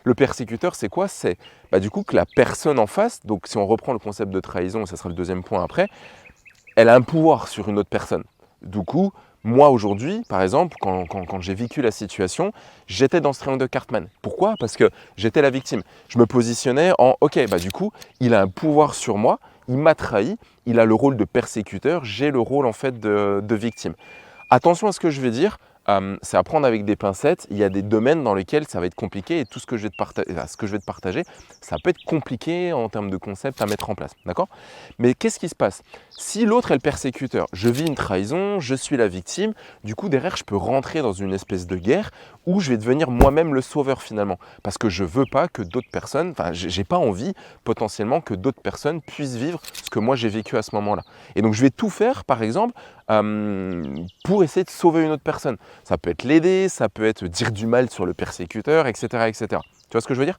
Le persécuteur, c'est quoi? C'est du coup que la personne en face, donc si on reprend le concept de trahison, ça sera le deuxième point après, elle a un pouvoir sur une autre personne. Du coup, moi aujourd'hui, par exemple, quand j'ai vécu la situation, j'étais dans ce triangle de Cartman. Pourquoi? Parce que j'étais la victime. Je me positionnais en ok, du coup, il a un pouvoir sur moi, il m'a trahi, il a le rôle de persécuteur, j'ai le rôle en fait de victime. Attention à ce que je vais dire, c'est à prendre avec des pincettes. Il y a des domaines dans lesquels ça va être compliqué et tout ce que je vais te partager, ça peut être compliqué en termes de concept à mettre en place. D'accord? Mais qu'est-ce qui se passe? Si l'autre est le persécuteur, je vis une trahison, je suis la victime, du coup derrière je peux rentrer dans une espèce de guerre où je vais devenir moi-même le sauveur finalement. Parce que je ne veux pas que d'autres personnes, j'ai pas envie potentiellement que d'autres personnes puissent vivre ce que moi j'ai vécu à ce moment-là. Et donc je vais tout faire par exemple pour essayer de sauver une autre personne. Ça peut être l'aider, ça peut être dire du mal sur le persécuteur, etc., etc. Tu vois ce que je veux dire?